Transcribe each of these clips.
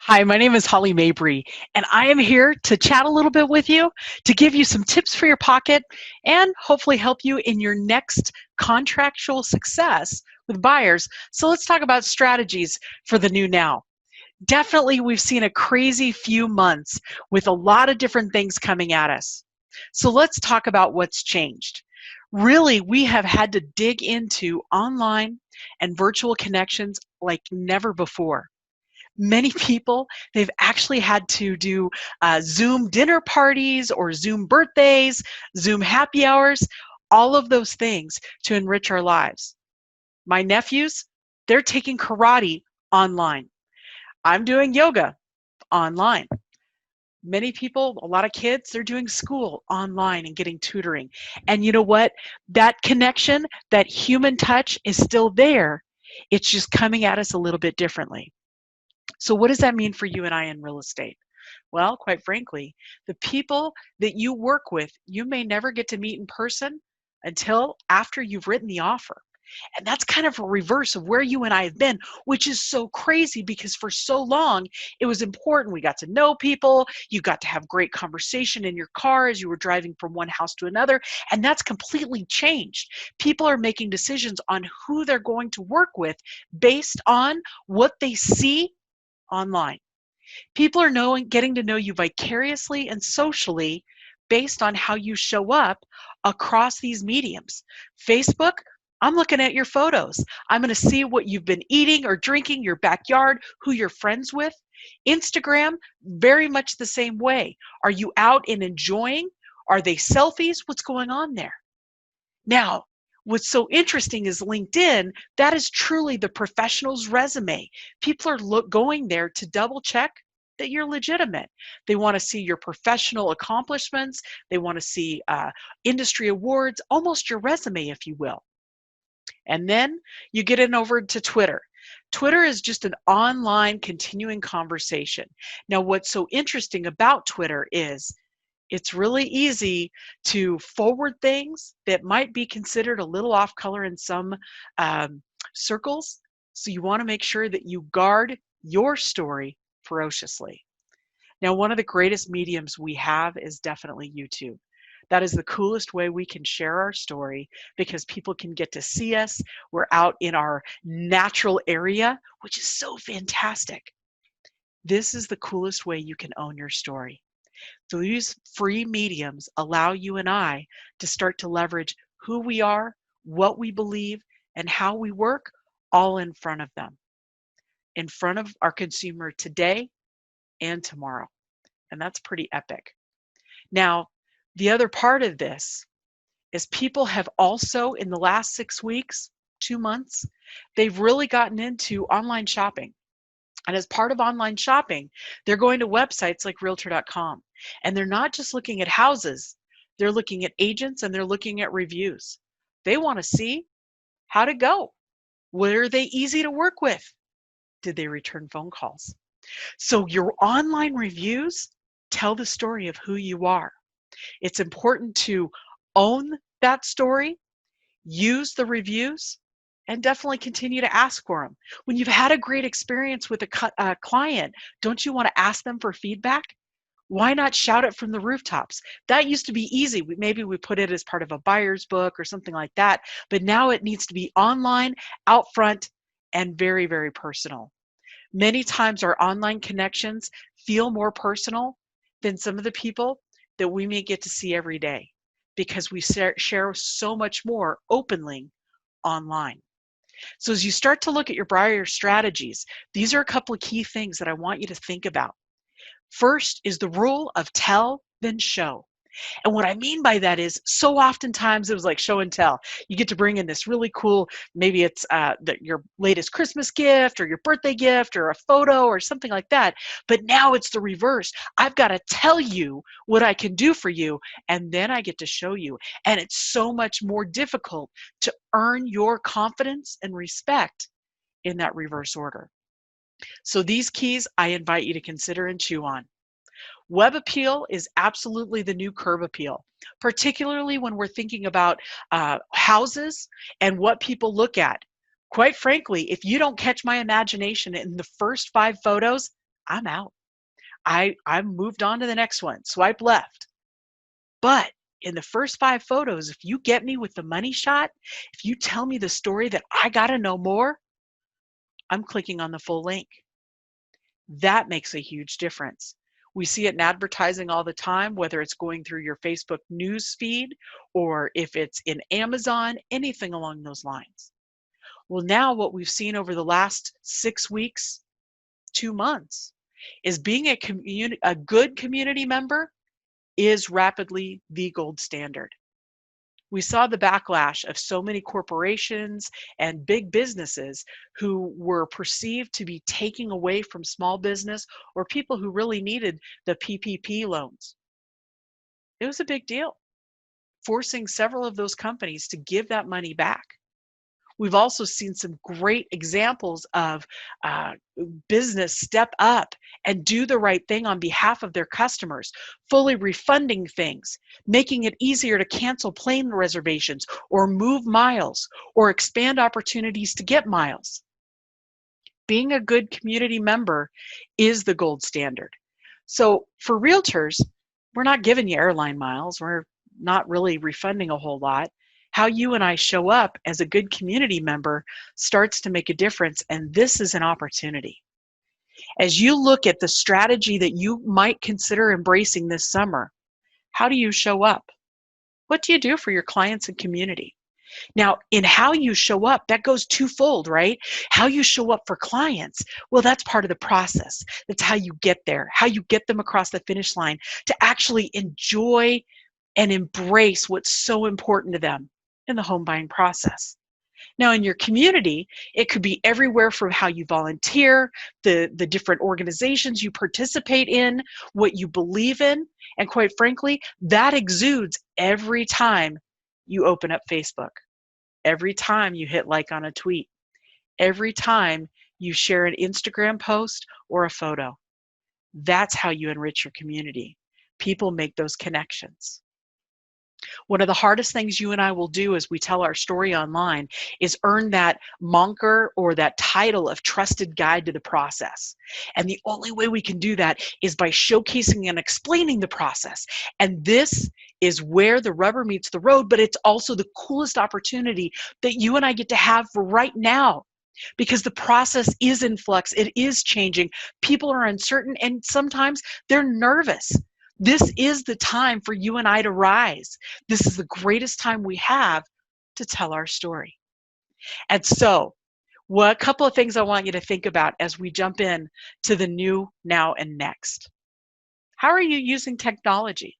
Hi, my name is Holly Mabery, and I am here to chat a little bit with you, to give you some tips for your pocket, and hopefully help you in your next contractual success with buyers. So let's talk about strategies for the new now. Definitely, we've seen a crazy few months with a lot of different things coming at us. So let's talk about what's changed. Really, we have had to dig into online and virtual connections like never before. Many people, they've actually had to do Zoom dinner parties or Zoom birthdays, Zoom happy hours, all of those things to enrich our lives. My nephews, they're taking karate online. I'm doing yoga online. Many people, a lot of kids, they're doing school online and getting tutoring. And you know what? That connection, that human touch is still there. It's just coming at us a little bit differently. So what does that mean for you and I in real estate? Well, quite frankly, the people that you work with, you may never get to meet in person until after you've written the offer. And that's kind of a reverse of where you and I have been, which is so crazy because for so long it was important. We got to know people. You got to have great conversation in your car as you were driving from one house to another. And that's completely changed. People are making decisions on who they're going to work with based on what they see online. People are getting to know you vicariously and socially based on how you show up across these mediums. Facebook, I'm looking at your photos. I'm going to see what you've been eating or drinking, your backyard, who you're friends with. Instagram, very much the same way. Are you out and enjoying? Are they selfies? What's going on there? Now, what's so interesting is LinkedIn, that is truly the professional's resume. People are going there to double check that you're legitimate. They want to see your professional accomplishments. They want to see industry awards, almost your resume, if you will. And then you get in over to Twitter. Twitter is just an online continuing conversation. Now, what's so interesting about Twitter is it's really easy to forward things that might be considered a little off color in some circles. So you want to make sure that you guard your story ferociously. Now, one of the greatest mediums we have is definitely YouTube. That is the coolest way we can share our story because people can get to see us. We're out in our natural area, which is so fantastic. This is the coolest way you can own your story. So these free mediums allow you and I to start to leverage who we are, what we believe, and how we work all in front of them, in front of our consumer today and tomorrow. And that's pretty epic. Now, the other part of this is people have also, in the last 6 weeks, 2 months, they've really gotten into online shopping. And as part of online shopping, they're going to websites like realtor.com. And they're not just looking at houses, they're looking at agents and they're looking at reviews. They want to see how to go. Were they easy to work with? Did they return phone calls? So your online reviews tell the story of who you are. It's important to own that story, use the reviews, and definitely continue to ask for them. When you've had a great experience with a client, don't you want to ask them for feedback? Why not shout it from the rooftops? That used to be easy. Maybe we put it as part of a buyer's book or something like that, but now it needs to be online, out front, and very, very personal. Many times our online connections feel more personal than some of the people that we may get to see every day because we share so much more openly online. So as you start to look at your buyer strategies, these are a couple of key things that I want you to think about. First is the rule of tell, then show. And what I mean by that is so oftentimes it was like show and tell. You get to bring in this really cool, maybe it's your latest Christmas gift or your birthday gift or a photo or something like that. But now it's the reverse. I've got to tell you what I can do for you, and then I get to show you. And it's so much more difficult to earn your confidence and respect in that reverse order. So these keys I invite you to consider and chew on. Web appeal is absolutely the new curb appeal, particularly when we're thinking about houses and what people look at. Quite frankly, if you don't catch my imagination in the first 5 photos, I'm out. I moved on to the next one. Swipe left. But in the first 5 photos, if you get me with the money shot, if you tell me the story that I got to know more, I'm clicking on the full link. That makes a huge difference. We see it in advertising all the time, whether it's going through your Facebook news feed or if it's in Amazon, anything along those lines. Well, now what we've seen over the last 6 weeks, 2 months, is being a good community member is rapidly the gold standard. We saw the backlash of so many corporations and big businesses who were perceived to be taking away from small business or people who really needed the PPP loans. It was a big deal, forcing several of those companies to give that money back. We've also seen some great examples of business step up and do the right thing on behalf of their customers, fully refunding things, making it easier to cancel plane reservations or move miles or expand opportunities to get miles. Being a good community member is the gold standard. So for realtors, we're not giving you airline miles. We're not really refunding a whole lot. How you and I show up as a good community member starts to make a difference, and this is an opportunity. As you look at the strategy that you might consider embracing this summer, how do you show up? What do you do for your clients and community? Now, in how you show up, that goes twofold, right? How you show up for clients, well, that's part of the process. That's how you get there, how you get them across the finish line to actually enjoy and embrace what's so important to them in the home buying process. Now, in your community, it could be everywhere from how you volunteer, the different organizations you participate in, what you believe in, and quite frankly, that exudes every time you open up Facebook, every time you hit like on a tweet, every time you share an Instagram post or a photo. That's how you enrich your community. People make those connections. One of the hardest things you and I will do as we tell our story online is earn that moniker or that title of trusted guide to the process. And the only way we can do that is by showcasing and explaining the process. And this is where the rubber meets the road, but it's also the coolest opportunity that you and I get to have for right now. Because the process is in flux, it is changing. People are uncertain, and sometimes they're nervous. This is the time for you and I to rise. This is the greatest time we have to tell our story. And so, a couple of things I want you to think about as we jump in to the new, now, and next. How are you using technology?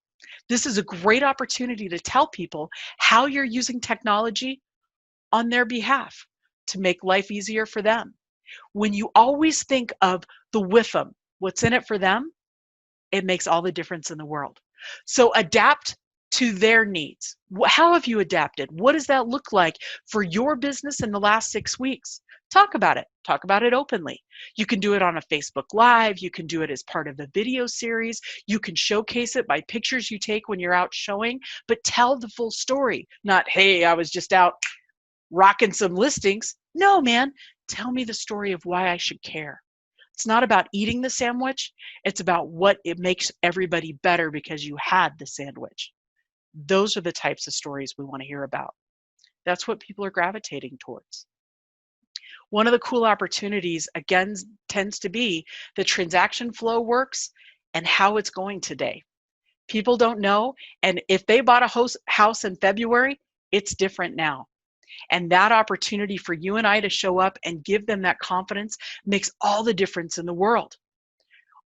This is a great opportunity to tell people how you're using technology on their behalf to make life easier for them. When you always think of the with them, what's in it for them, it makes all the difference in the world. So adapt to their needs. How have you adapted? What does that look like for your business in the last 6 weeks? Talk about it. Talk about it openly. You can do it on a Facebook Live. You can do it as part of a video series. You can showcase it by pictures you take when you're out showing, but tell the full story. Not, hey, I was just out rocking some listings. No, man, tell me the story of why I should care. It's not about eating the sandwich. It's about what it makes everybody better because you had the sandwich. Those are the types of stories we want to hear about. That's what people are gravitating towards. One of the cool opportunities, again, tends to be the transaction flow works and how it's going today. People don't know, and if they bought a house in February, it's different now. And that opportunity for you and I to show up and give them that confidence makes all the difference in the world.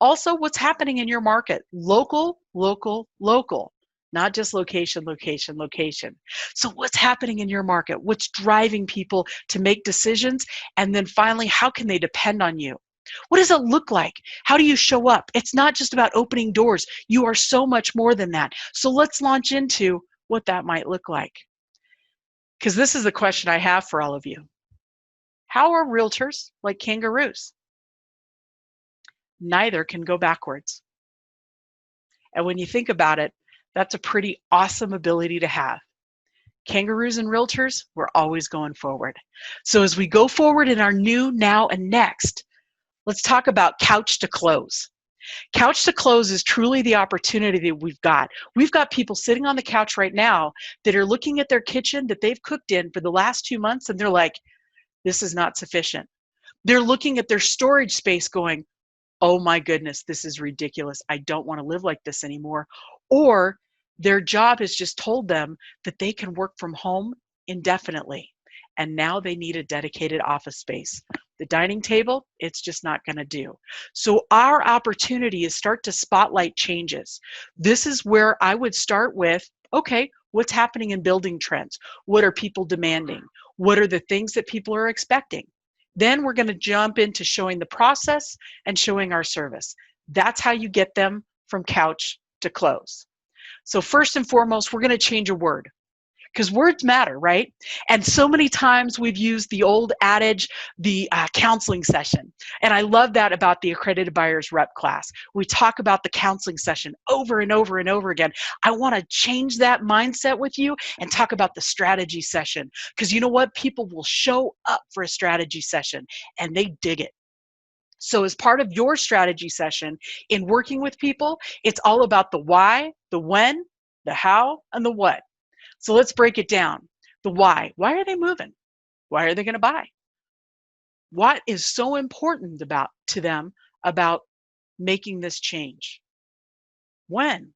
Also, what's happening in your market? Local, local, local. Not just location, location, location. So what's happening in your market? What's driving people to make decisions? And then finally, how can they depend on you? What does it look like? How do you show up? It's not just about opening doors. You are so much more than that. So let's launch into what that might look like. Because this is the question I have for all of you. How are realtors like kangaroos? Neither can go backwards. And when you think about it, that's a pretty awesome ability to have. Kangaroos and realtors, we're always going forward. So as we go forward in our new, now, and next, Let's talk about couch to close. Couch to close is truly the opportunity that we've got. We've got people sitting on the couch right now that are looking at their kitchen that they've cooked in for the last 2 months, and they're like, this is not sufficient. They're looking at their storage space going, oh my goodness, this is ridiculous. I don't want to live like this anymore. Or their job has just told them that they can work from home indefinitely, and now they need a dedicated office space. The dining table, it's just not going to do. So our opportunity is start to spotlight changes. This is where I would start with, okay, what's happening in building trends? What are people demanding? What are the things that people are expecting? Then we're going to jump into showing the process and showing our service. That's how you get them from couch to close. So first and foremost, we're going to change a word, because words matter, right? And so many times we've used the old adage, the counseling session. And I love that about the Accredited Buyers Rep class. We talk about the counseling session over and over and over again. I want to change that mindset with you and talk about the strategy session. Because you know what? People will show up for a strategy session and they dig it. So as part of your strategy session in working with people, it's all about the why, the when, the how, and the what. So let's break it down. The why. Why are they moving? Why are they going to buy? What is so important to them about making this change? When?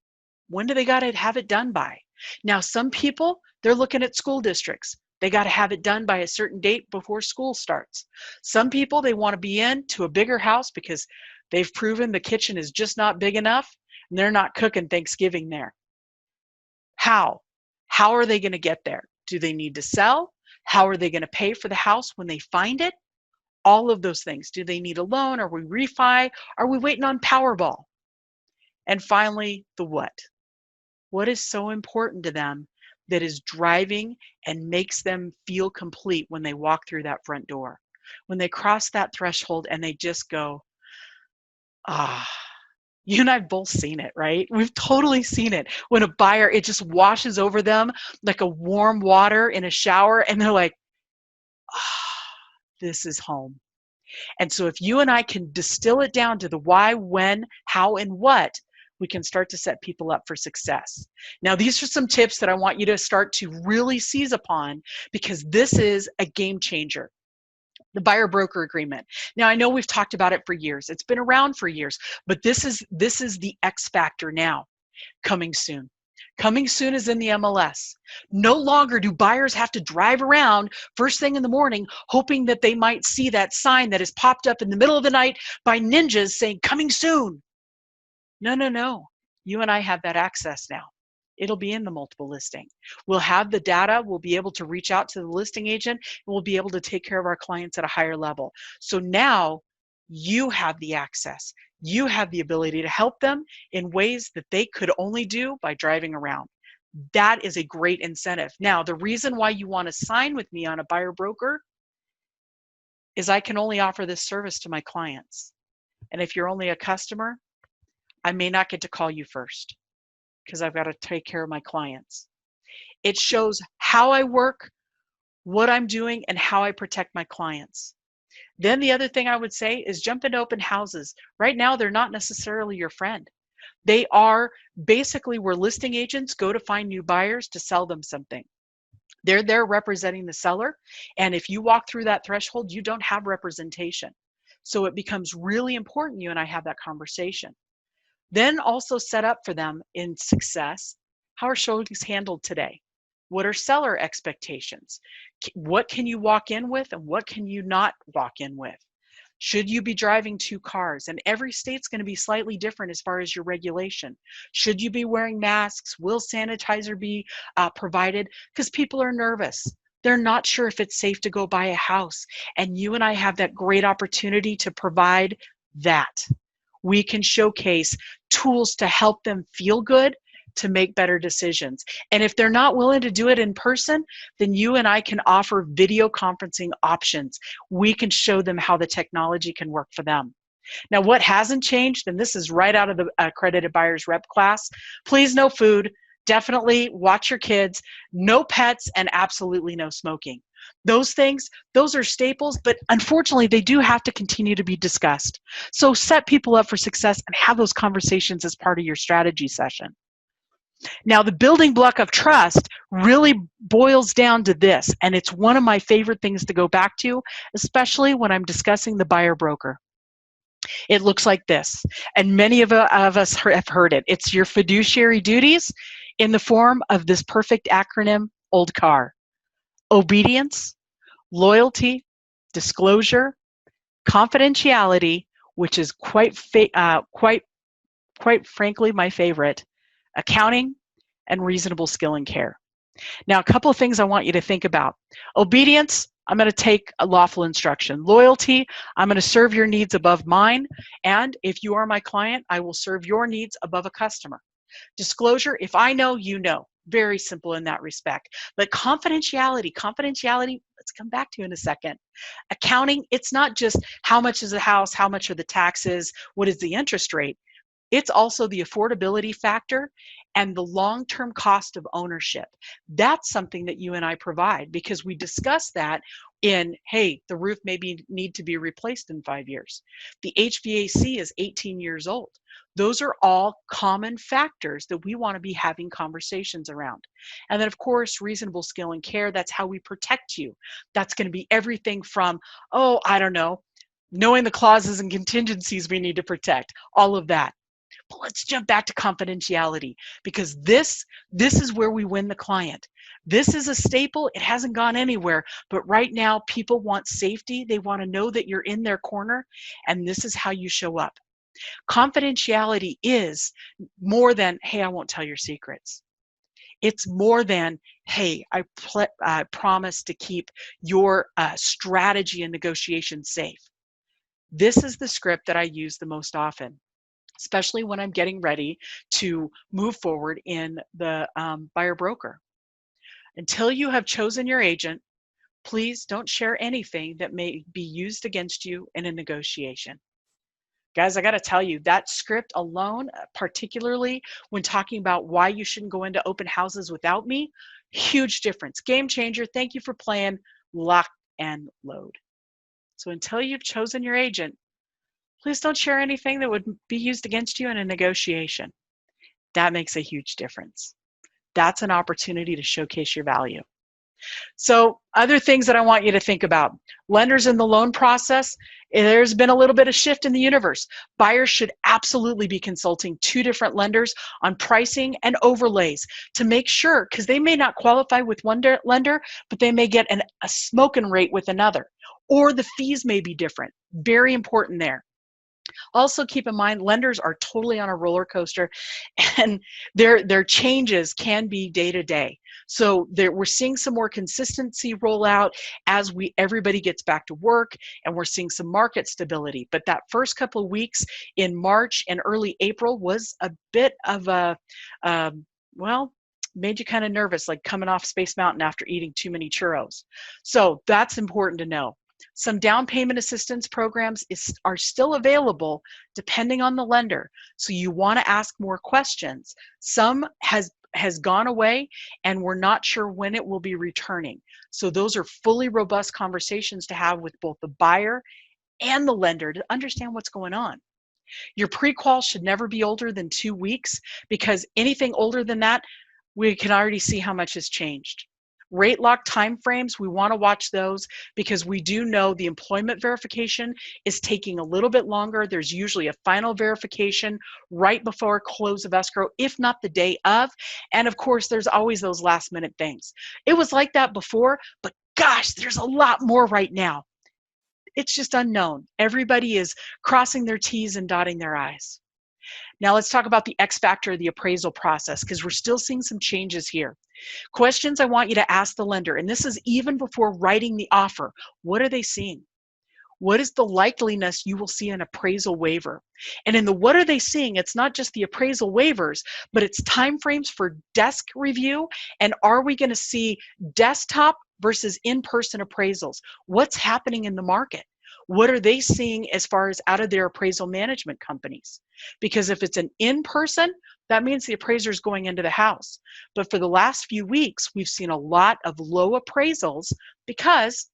When do they got to have it done by? Now, some people, they're looking at school districts. They got to have it done by a certain date before school starts. Some people, they want to be into a bigger house because they've proven the kitchen is just not big enough and they're not cooking Thanksgiving there. How? How are they going to get there? Do they need to sell? How are they going to pay for the house when they find it? All of those things. Do they need a loan? Are we refi? Are we waiting on Powerball? And finally, the what. What is so important to them that is driving and makes them feel complete when they walk through that front door? When they cross that threshold and they just go, ah. You and I have both seen it, right? We've totally seen it. When a buyer, it just washes over them like a warm water in a shower, and they're like, this is home. And so if you and I can distill it down to the why, when, how, and what, we can start to set people up for success. Now, these are some tips that I want you to start to really seize upon, because this is a game changer. The buyer broker agreement. Now, I know we've talked about it for years. It's been around for years, but this is the X factor now. Coming soon. Coming soon is in the MLS. No longer do buyers have to drive around first thing in the morning hoping that they might see that sign that is popped up in the middle of the night by ninjas saying coming soon. No, no, no. You and I have that access now. It'll be in the multiple listing. We'll have the data. We'll be able to reach out to the listing agent, and we'll be able to take care of our clients at a higher level. So now you have the access. You have the ability to help them in ways that they could only do by driving around. That is a great incentive. Now, the reason why you want to sign with me on a buyer broker is I can only offer this service to my clients. And if you're only a customer, I may not get to call you first, because I've got to take care of my clients. It shows how I work, what I'm doing, and how I protect my clients. Then the other thing I would say is jump into open houses. Right now, they're not necessarily your friend. They are basically where listing agents go to find new buyers to sell them something. They're there representing the seller. And if you walk through that threshold, you don't have representation. So it becomes really important you and I have that conversation. Then also set up for them in success. How are showings handled today? What are seller expectations? What can you walk in with and what can you not walk in with? Should you be driving 2 cars? And every state's going to be slightly different as far as your regulation. Should you be wearing masks? Will sanitizer be provided? Because people are nervous. They're not sure if it's safe to go buy a house. And you and I have that great opportunity to provide that. We can showcase tools to help them feel good, to make better decisions. And if they're not willing to do it in person, then you and I can offer video conferencing options. We can show them how the technology can work for them. Now, what hasn't changed, and this is right out of the Accredited Buyers Rep class, please no food, definitely watch your kids, no pets, and absolutely no smoking. Those things, those are staples, but unfortunately, they do have to continue to be discussed. So set people up for success and have those conversations as part of your strategy session. Now, the building block of trust really boils down to this, and it's one of my favorite things to go back to, especially when I'm discussing the buyer broker. It looks like this, and many of us have heard it. It's your fiduciary duties in the form of this perfect acronym, OLDCAR. Obedience, loyalty, disclosure, confidentiality, which is quite frankly my favorite, accounting, and reasonable skill and care. Now, a couple of things I want you to think about. Obedience, I'm going to take a lawful instruction. Loyalty, I'm going to serve your needs above mine. And if you are my client, I will serve your needs above a customer. Disclosure, if I know, you know. Very simple in that respect. But confidentiality, let's come back to in a second. Accounting, it's not just how much is the house, how much are the taxes, what is the interest rate. It's also the affordability factor and the long-term cost of ownership. That's something that you and I provide because we discuss that in, hey, the roof maybe need to be replaced in 5 years. The HVAC is 18 years old. Those are all common factors that we want to be having conversations around. And then, of course, reasonable skill and care, that's how we protect you. That's going to be everything from, oh, I don't know, knowing the clauses and contingencies we need to protect, all of that. But let's jump back to confidentiality because this is where we win the client. This is a staple. It hasn't gone anywhere. But right now, people want safety. They want to know that you're in their corner. And this is how you show up. Confidentiality is more than, hey, I won't tell your secrets. It's more than, hey, I promise to keep your strategy and negotiation safe. This is the script that I use the most often, especially when I'm getting ready to move forward in the buyer broker. Until you have chosen your agent, please don't share anything that may be used against you in a negotiation. Guys, I got to tell you, that script alone, particularly when talking about why you shouldn't go into open houses without me, huge difference. Game changer. Thank you for playing lock and load. So until you've chosen your agent, please don't share anything that would be used against you in a negotiation. That makes a huge difference. That's an opportunity to showcase your value. So other things that I want you to think about. Lenders in the loan process, there's been a little bit of shift in the universe. Buyers should absolutely be consulting 2 different lenders on pricing and overlays to make sure, because they may not qualify with one lender, but they may get a smoking rate with another, or the fees may be different. Very important there. Also keep in mind, lenders are totally on a roller coaster and their changes can be day to day. So we're seeing some more consistency roll out as everybody gets back to work, and we're seeing some market stability. But that first couple of weeks in March and early April was a bit of a, well, made you kind of nervous, like coming off Space Mountain after eating too many churros. So that's important to know. Some down payment assistance programs are still available depending on the lender. So you want to ask more questions. Some has gone away and we're not sure when it will be returning. So those are fully robust conversations to have with both the buyer and the lender to understand what's going on. Your pre-qual should never be older than 2 weeks, because anything older than that, we can already see how much has changed. Rate lock timeframes, we want to watch those because we do know the employment verification is taking a little bit longer. There's usually a final verification right before close of escrow, if not the day of. And of course, there's always those last minute things. It was like that before, but gosh, there's a lot more right now. It's just unknown. Everybody is crossing their T's and dotting their I's. Now let's talk about the X factor of the appraisal process, because we're still seeing some changes here. Questions I want you to ask the lender, and this is even before writing the offer. What are they seeing? What is the likeliness you will see an appraisal waiver? And in the what are they seeing, it's not just the appraisal waivers, but it's timeframes for desk review, and are we going to see desktop versus in-person appraisals? What's happening in the market? What are they seeing as far as out of their appraisal management companies? Because if it's an in-person, that means the appraiser is going into the house. But for the last few weeks, we've seen a lot of low appraisals because,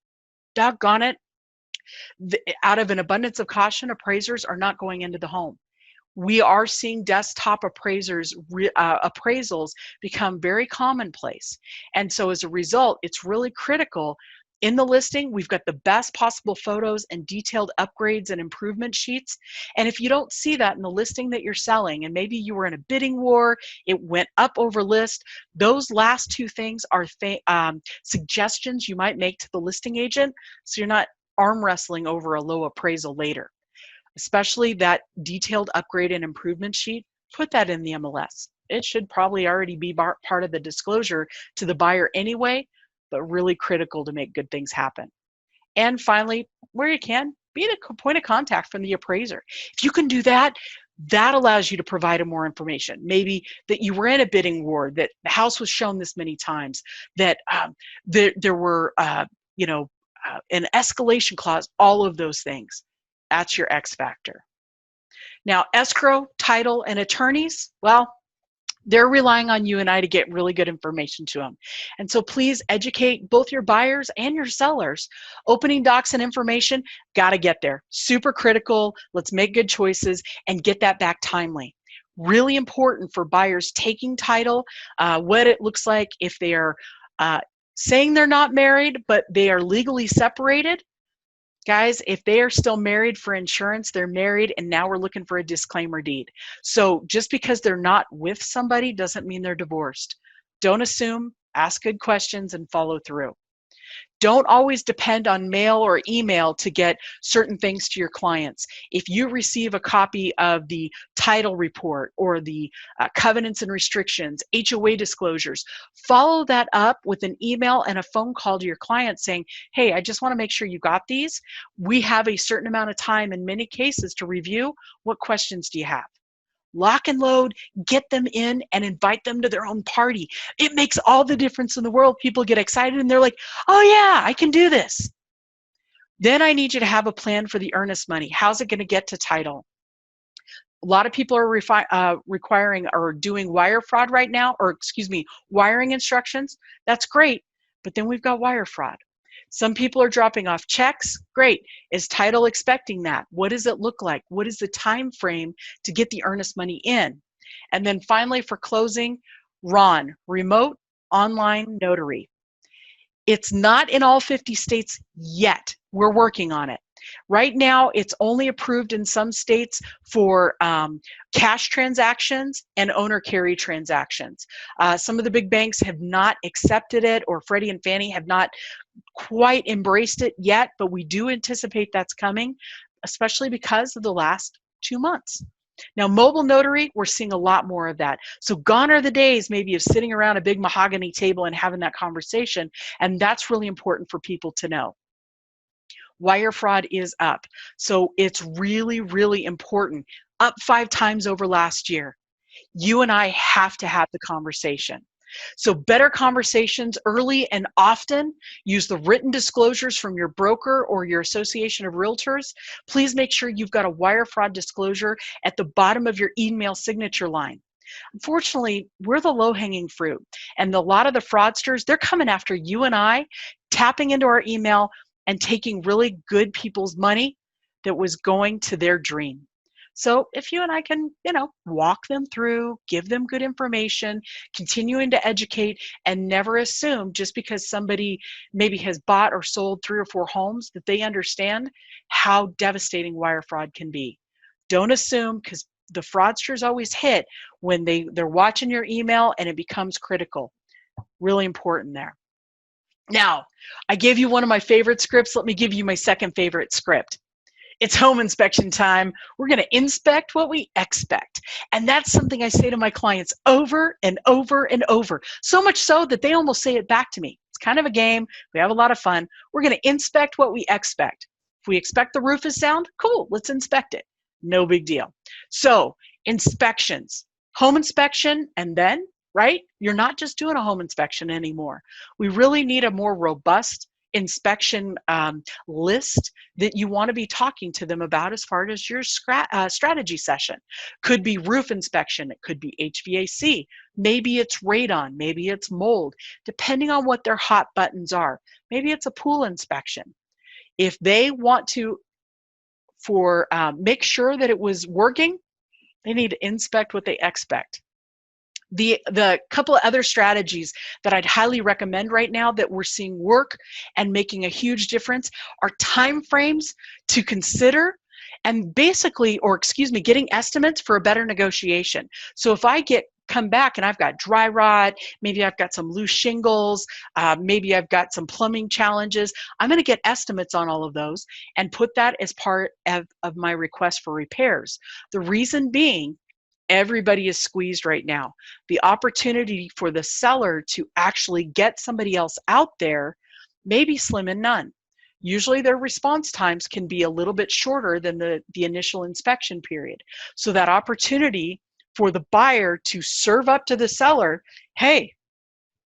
doggone it, out of an abundance of caution, appraisers are not going into the home. We are seeing desktop appraisals become very commonplace. And so as a result, it's really critical. In the listing, we've got the best possible photos and detailed upgrades and improvement sheets. And if you don't see that in the listing that you're selling, and maybe you were in a bidding war, it went up over list, those last two things are suggestions you might make to the listing agent, so you're not arm wrestling over a low appraisal later. Especially that detailed upgrade and improvement sheet, put that in the MLS. It should probably already be part of the disclosure to the buyer anyway, but really critical to make good things happen. And finally, where you can, be the point of contact from the appraiser. If you can do that, that allows you to provide more information. Maybe that you were in a bidding war, that the house was shown this many times, that there were, an escalation clause, all of those things. That's your X factor. Now, escrow, title, and attorneys, well, they're relying on you and I to get really good information to them. And so please educate both your buyers and your sellers. Opening docs and information, got to get there. Super critical. Let's make good choices and get that back timely. Really important for buyers taking title, what it looks like if they are saying they're not married, but they are legally separated. Guys, if they are still married for insurance, they're married, and now we're looking for a disclaimer deed. So just because they're not with somebody doesn't mean they're divorced. Don't assume, ask good questions, and follow through. Don't always depend on mail or email to get certain things to your clients. If you receive a copy of the title report or the covenants and restrictions, HOA disclosures, follow that up with an email and a phone call to your client saying, hey, I just want to make sure you got these. We have a certain amount of time in many cases to review. What questions do you have? Lock and load, get them in, and invite them to their own party. It makes all the difference in the world. People get excited and they're like, oh yeah, I can do this. Then I need you to have a plan for the earnest money. How's it going to get to title? A lot of people are requiring or doing wire fraud right now, or wiring instructions. That's great, but then we've got wire fraud. Some people are dropping off checks. Great. Is title expecting that? What does it look like? What is the time frame to get the earnest money in? And then finally, for closing, RON, remote online notary. It's not in all 50 states yet. We're working on it. Right now, it's only approved in some states for cash transactions and owner carry transactions. Some of the big banks have not accepted it, or Freddie and Fannie have not quite embraced it yet, but we do anticipate that's coming, especially because of the last 2 months. Now, mobile notary, we're seeing a lot more of that. So gone are the days maybe of sitting around a big mahogany table and having that conversation, and that's really important for people to know. Wire fraud is up. So it's really, really important. Up 5 times over last year. You and I have to have the conversation. So better conversations early and often. Use the written disclosures from your broker or your association of realtors. Please make sure you've got a wire fraud disclosure at the bottom of your email signature line. Unfortunately, we're the low-hanging fruit. And a lot of the fraudsters, they're coming after you and I, tapping into our email and taking really good people's money that was going to their dream. So if you and I can, walk them through, give them good information, continuing to educate, and never assume just because somebody maybe has bought or sold 3 or 4 homes that they understand how devastating wire fraud can be. Don't assume, because the fraudsters always hit when they're watching your email and it becomes critical. Really important there. Now, I gave you one of my favorite scripts. Let me give you my second favorite script. It's home inspection time. We're going to inspect what we expect. And that's something I say to my clients over and over and over. So much so that they almost say it back to me. It's kind of a game. We have a lot of fun. We're going to inspect what we expect. If we expect the roof is sound, cool, let's inspect it. No big deal. So inspections, home inspection, and then, right? You're not just doing a home inspection anymore. We really need a more robust inspection list that you want to be talking to them about as far as your strategy session. Could be roof inspection, it could be HVAC, maybe it's radon, maybe it's mold, depending on what their hot buttons are. Maybe it's a pool inspection. If they want to make sure that it was working, they need to inspect what they expect. The couple of other strategies that I'd highly recommend right now that we're seeing work and making a huge difference are time frames to consider and getting estimates for a better negotiation. So if I come back and I've got dry rot, maybe I've got some loose shingles, maybe I've got some plumbing challenges, I'm going to get estimates on all of those and put that as part of my request for repairs. The reason being, everybody is squeezed right now. The opportunity for the seller to actually get somebody else out there may be slim and none. Usually their response times can be a little bit shorter than the initial inspection period. So that opportunity for the buyer to serve up to the seller, hey,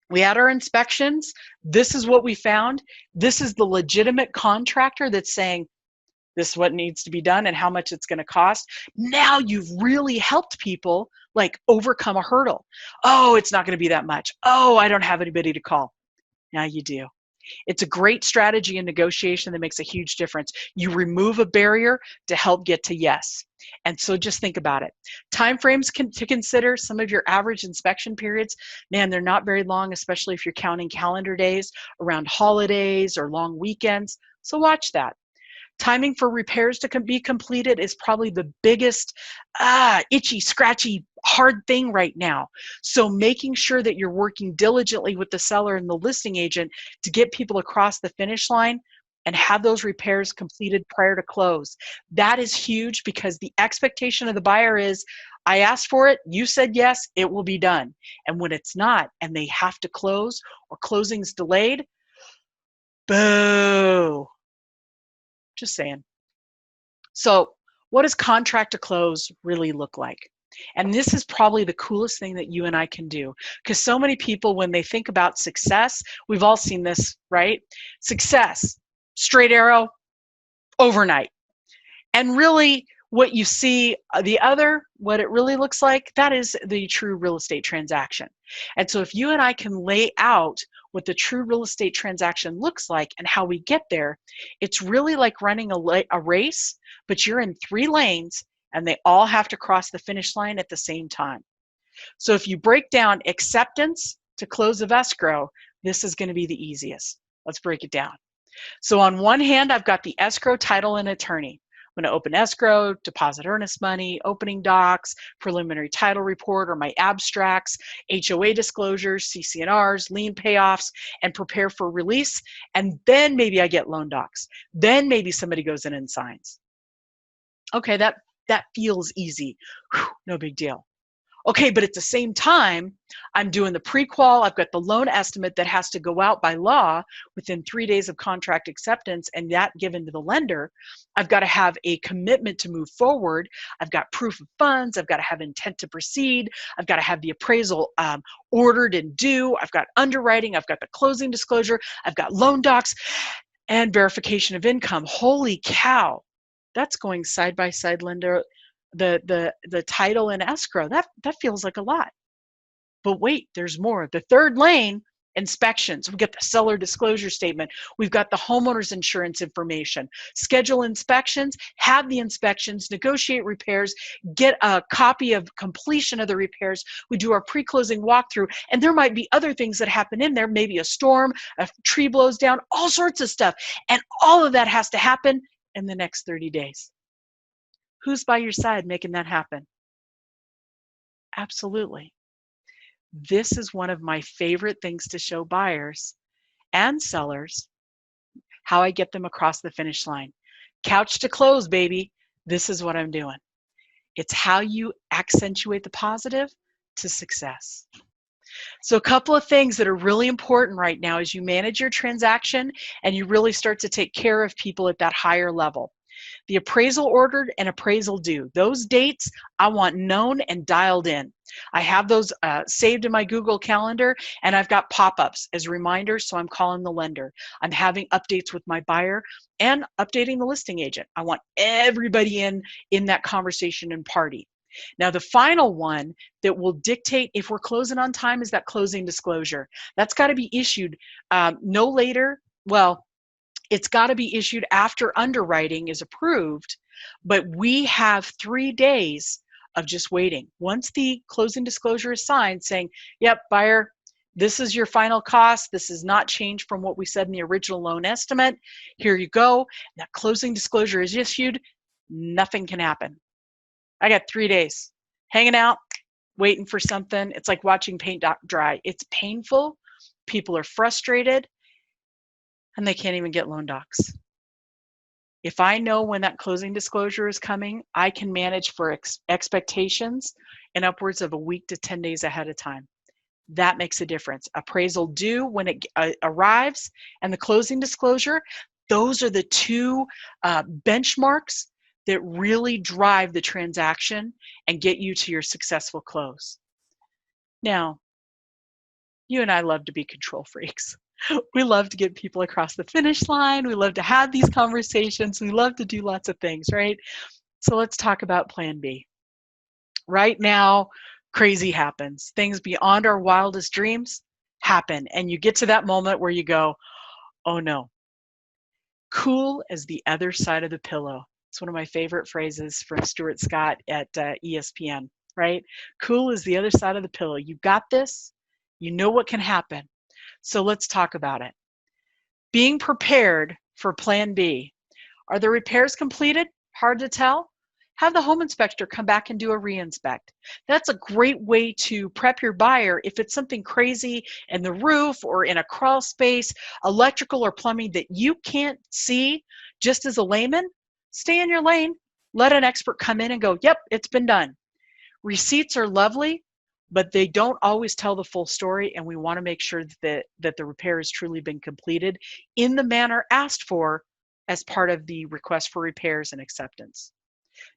we had our inspections, this is what we found, this is the legitimate contractor that's saying, this is what needs to be done and how much it's going to cost. Now you've really helped people like overcome a hurdle. Oh, it's not going to be that much. Oh, I don't have anybody to call. Now you do. It's a great strategy in negotiation that makes a huge difference. You remove a barrier to help get to yes. And so just think about it. Time frames to consider. Some of your average inspection periods, man, they're not very long, especially if you're counting calendar days around holidays or long weekends. So watch that. Timing for repairs to be completed is probably the biggest itchy, scratchy, hard thing right now. So making sure that you're working diligently with the seller and the listing agent to get people across the finish line and have those repairs completed prior to close. That is huge because the expectation of the buyer is, I asked for it, you said yes, it will be done. And when it's not and they have to close or closing's delayed, boo. Just saying. So what does contract to close really look like? And this is probably the coolest thing that you and I can do, because so many people, when they think about success, we've all seen this, right? Success, straight arrow, overnight. And really what you see, what it really looks like, that is the true real estate transaction. And so if you and I can lay out what the true real estate transaction looks like and how we get there, it's really like running a race, but you're in 3 lanes and they all have to cross the finish line at the same time. So if you break down acceptance to close of escrow, this is going to be the easiest. Let's break it down. So on one hand, I've got the escrow, title, and attorney. I'm going to open escrow, deposit earnest money, opening docs, preliminary title report or my abstracts, HOA disclosures, CC&Rs, lien payoffs, and prepare for release. And then maybe I get loan docs. Then maybe somebody goes in and signs. Okay, that feels easy. Whew, no big deal. Okay, but at the same time, I'm doing the pre-qual. I've got the loan estimate that has to go out by law within 3 days of contract acceptance and that given to the lender. I've got to have a commitment to move forward. I've got proof of funds. I've got to have intent to proceed. I've got to have the appraisal ordered and due. I've got underwriting. I've got the closing disclosure. I've got loan docs and verification of income. Holy cow, that's going side by side, lender. The title and escrow, that feels like a lot. But wait, there's more. The third lane, inspections. We get the seller disclosure statement. We've got the homeowner's insurance information. Schedule inspections, have the inspections, negotiate repairs, get a copy of completion of the repairs. We do our pre-closing walkthrough, and there might be other things that happen in there, maybe a storm, a tree blows down, all sorts of stuff. And all of that has to happen in the next 30 days. Who's by your side making that happen? Absolutely. This is one of my favorite things to show buyers and sellers, how I get them across the finish line. Couch to close, baby. This is what I'm doing. It's how you accentuate the positive to success. So a couple of things that are really important right now as you manage your transaction and you really start to take care of people at that higher level. The appraisal ordered and appraisal due. Those dates I want known and dialed in. I have those saved in my Google Calendar, and I've got pop-ups as reminders, so I'm calling the lender. I'm having updates with my buyer and updating the listing agent. I want everybody in that conversation and party. Now, the final one that will dictate if we're closing on time is that closing disclosure. That's got to be issued no later. Well, it's got to be issued after underwriting is approved, but we have 3 days of just waiting. Once the closing disclosure is signed saying, yep, buyer, this is your final cost. This is not changed from what we said in the original loan estimate. Here you go. That closing disclosure is issued. Nothing can happen. I got 3 days hanging out, waiting for something. It's like watching paint dry. It's painful. People are frustrated, and they can't even get loan docs. If I know when that closing disclosure is coming, I can manage for expectations in upwards of a week to 10 days ahead of time. That makes a difference. Appraisal due when it arrives, and the closing disclosure, those are the two benchmarks that really drive the transaction and get you to your successful close. Now, you and I love to be control freaks. We love to get people across the finish line. We love to have these conversations. We love to do lots of things, right? So let's talk about Plan B. Right now, crazy happens. Things beyond our wildest dreams happen. And you get to that moment where you go, oh no. Cool as the other side of the pillow. It's one of my favorite phrases from Stuart Scott at ESPN, right? Cool is the other side of the pillow. You got this. You know what can happen. So let's talk about it. Being prepared for Plan B. Are the repairs completed? Hard to tell. Have the home inspector come back and do a re-inspect. That's a great way to prep your buyer if it's something crazy in the roof or in a crawl space, electrical or plumbing that you can't see just as a layman. Stay in your lane. Let an expert come in and go, yep, it's been done. Receipts are lovely, but they don't always tell the full story, and we want to make sure that the repair has truly been completed in the manner asked for as part of the request for repairs and acceptance.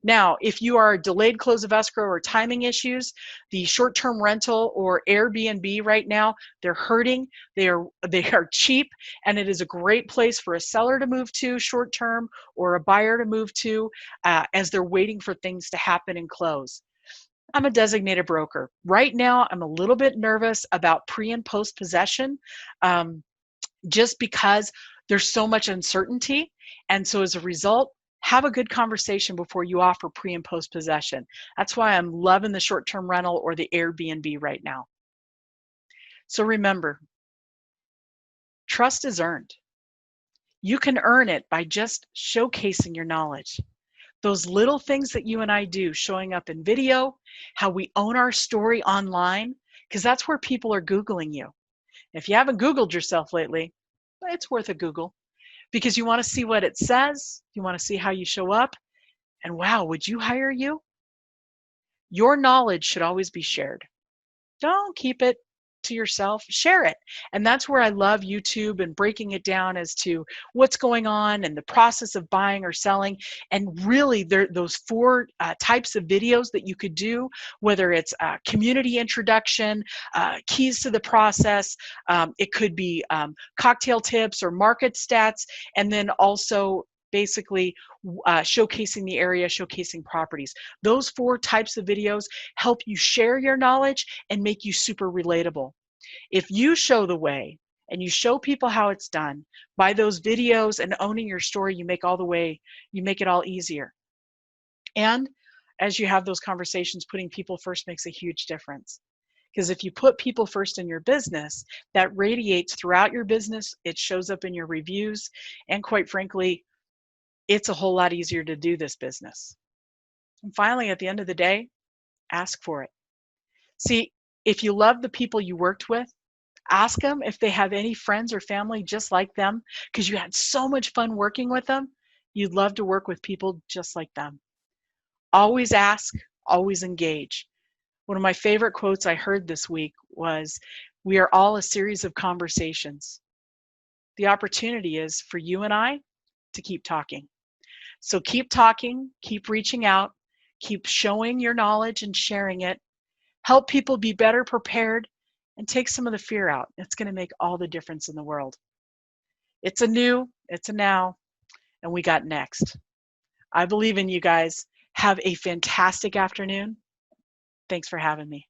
Now, if you are delayed close of escrow or timing issues, the short-term rental or Airbnb right now, they're hurting. They are cheap, and it is a great place for a seller to move to short-term or a buyer to move to as they're waiting for things to happen and close. I'm a designated broker. Right now, I'm a little bit nervous about pre and post possession just because there's so much uncertainty. And so as a result, have a good conversation before you offer pre and post possession. That's why I'm loving the short-term rental or the Airbnb right now. So remember, trust is earned. You can earn it by just showcasing your knowledge. Those little things that you and I do, showing up in video, how we own our story online, because that's where people are Googling you. If you haven't Googled yourself lately, it's worth a Google, because you want to see what it says, you want to see how you show up, and wow, would you hire you? Your knowledge should always be shared. Don't keep it to yourself, share it. And that's where I love YouTube and breaking it down as to what's going on and the process of buying or selling. And really, those 4 types of videos that you could do, whether it's community introduction, keys to the process, it could be cocktail tips or market stats, and then also basically showcasing the area, showcasing properties. Those 4 types of videos help you share your knowledge and make you super relatable. If you show the way and you show people how it's done by those videos and owning your story, you make it all easier. And as you have those conversations, putting people first makes a huge difference. Because if you put people first in your business, that radiates throughout your business, it shows up in your reviews, and quite frankly, it's a whole lot easier to do this business. And finally, at the end of the day, ask for it. See, if you love the people you worked with, ask them if they have any friends or family just like them, because you had so much fun working with them. You'd love to work with people just like them. Always ask, always engage. One of my favorite quotes I heard this week was, "We are all a series of conversations." The opportunity is for you and I to keep talking. So keep talking, keep reaching out, keep showing your knowledge and sharing it. help people be better prepared, and take some of the fear out. It's going to make all the difference in the world. It's a new, it's a now, and we got next. I believe in you guys. Have a fantastic afternoon. Thanks for having me.